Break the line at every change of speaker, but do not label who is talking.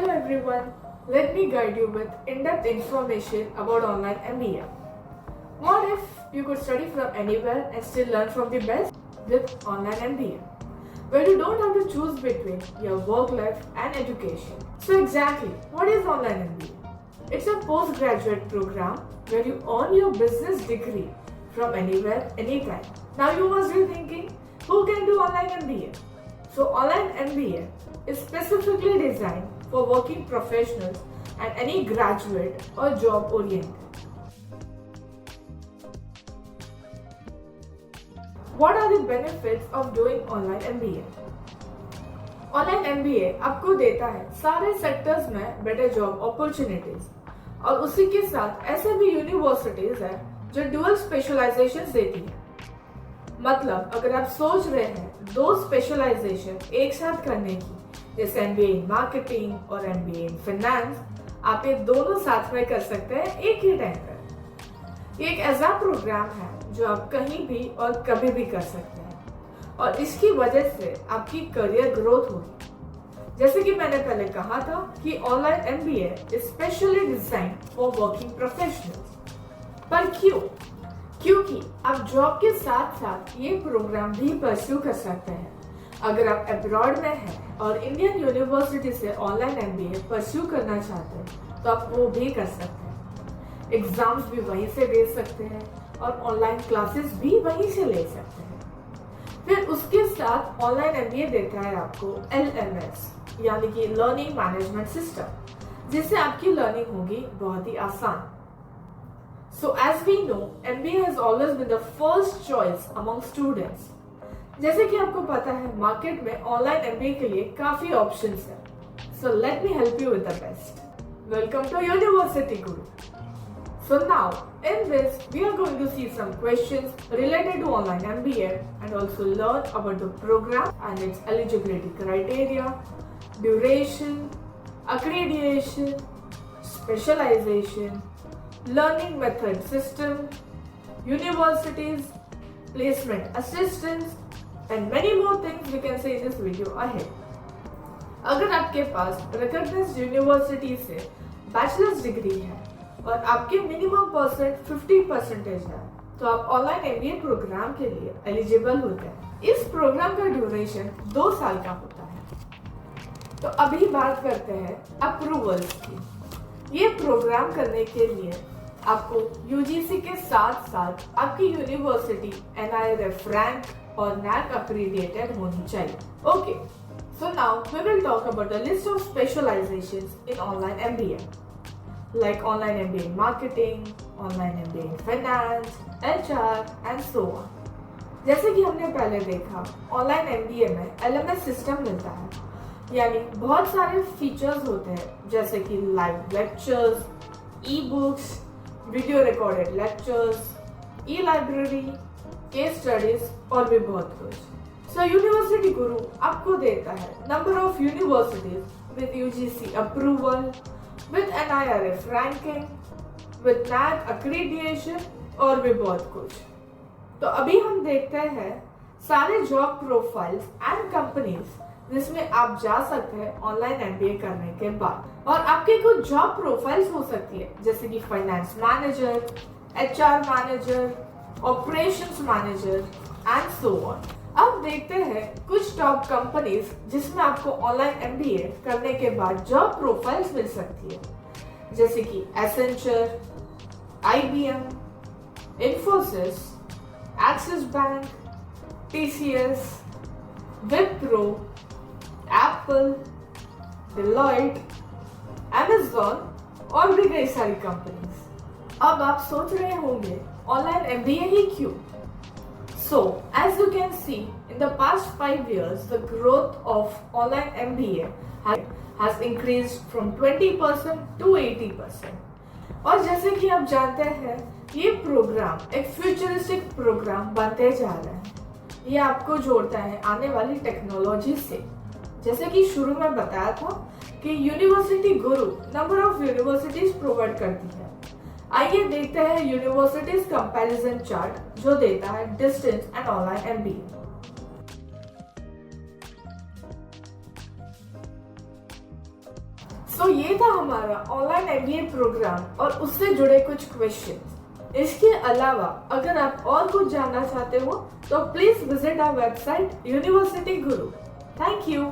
Hello everyone, let me guide you with in-depth information about online MBA. What if you could study from anywhere and still learn from the best with online MBA? Where you don't have to choose between your work life and education. So exactly, what is online MBA? It's a postgraduate program where you earn your business degree from anywhere, anytime. Now you must be thinking, who can do online MBA? So online MBA is specifically designed for working professionals and any graduate or job oriented. What are the benefits of doing online MBA? Online MBA आपको देता है सारे sectors में better job opportunities और उसी के साथ ऐसे भी यूनिवर्सिटीज है जो डुअल स्पेशलाइजेशन देती है। मतलब अगर आप सोच रहे हैं दो स्पेशलाइजेशन एक साथ करने की, जैसे MBA इन मार्केटिंग और MBA इन फाइनेंस, आप ये दोनों साथ में कर सकते हैं एक ही टाइम पर। ये एक ऐसा प्रोग्राम है जो आप कहीं भी और कभी भी कर सकते हैं और इसकी वजह से आपकी करियर ग्रोथ होगी। जैसे कि मैंने पहले कहा था कि online MBA is specially design for working professionals. पर क्यों? क्योंकि आप जॉब के साथ साथ ये प्रोग्राम भी परस्यू कर सकते हैं। अगर आप अब्रॉड में हैं और इंडियन यूनिवर्सिटी से ऑनलाइन MBA परस्यू करना चाहते हैं तो आप वो भी कर सकते हैं। एग्जाम्स भी वहीं से दे सकते हैं और ऑनलाइन क्लासेस भी वहीं से ले सकते हैं। फिर उसके साथ ऑनलाइन MBA देता है आपको LMS यानी कि लर्निंग मैनेजमेंट सिस्टम, जिससे आपकी लर्निंग होगी बहुत ही आसान। So as we know, MBA has always been the first choice among students. जैसे कि आपको पता है मार्केट में ऑनलाइन MBA के लिए काफी ऑप्शंस हैं। So let me help you with the best. Welcome to University Guru. So now in this we are going to see some questions related to online MBA and also learn about the program and its eligibility criteria, duration, accreditation, specialization, learning method system, universities, placement assistance and many more things we can say in this video ahead. अगर आपके पास recognized university से bachelors degree है और आपके minimum percent 50% है तो आप online MBA programme के लिए एलिजिबल होते हैं। इस प्रोग्राम का ड्यूरेशन 2 साल का होता है। तो अभी बात करते हैं अप्रूवल्स की। ये प्रोग्राम करने के लिए आपको UGC के साथ साथ आपकी यूनिवर्सिटी NIRF रैंक और NAAC accredited होनी चाहिए। Okay, so now we will talk about the list of specializations in online MBA, like online MBA in marketing, online MBA in finance, HR and so on. जैसे कि हमने पहले देखा, online MBA में LMS system मिलता है, यानी बहुत सारे फीचर्स होते हैं जैसे कि live lectures, e-books, video recorded lectures, e-library, case studies और भी बहुत कुछ। सो यूनिवर्सिटी गुरु आपको देता है number of universities with UGC approval, with NIRF ranking, with NAAC accreditation और भी बहुत कुछ। तो अभी हम देखते हैं सारे जॉब प्रोफाइल्स एंड कंपनीज जिसमें आप जा सकते हैं ऑनलाइन MBA करने के बाद। और आपके कुछ जॉब प्रोफाइल्स हो सकती है जैसे कि finance manager, HR manager, operations manager and so on. अब देखते हैं कुछ टॉप कंपनीज जिसमें आपको ऑनलाइन MBA करने के बाद जॉब प्रोफाइल्स मिल सकती है जैसे कि Accenture, IBM, Infosys, axis bank, TCS, Wipro, Apple, Deloitte, Amazon और भी कई सारी कंपनीज। अब आप सोच रहे होंगे ऑनलाइन MBA ही क्यों? So as you can see in the past 5 years the growth of online MBA has increased from 20% to 80%। और जैसे कि आप जानते हैं ये प्रोग्राम एक फ्यूचरिस्टिक प्रोग्राम बनते जा रहा है। ये आपको जोड़ता है आने वाली टेक्नोलॉजी से। जैसे कि शुरू में बताया था कि university Guru number of universities provide करती है। आइए देखते हैं यूनिवर्सिटीज कंपैरिजन चार्ट जो देता है डिस्टेंस एंड ऑनलाइन MBA। सो ये था हमारा ऑनलाइन एमबीए प्रोग्राम और उससे जुड़े कुछ क्वेश्चन। इसके अलावा अगर आप और कुछ जानना चाहते हो तो please visit our website university Guru. Thank you.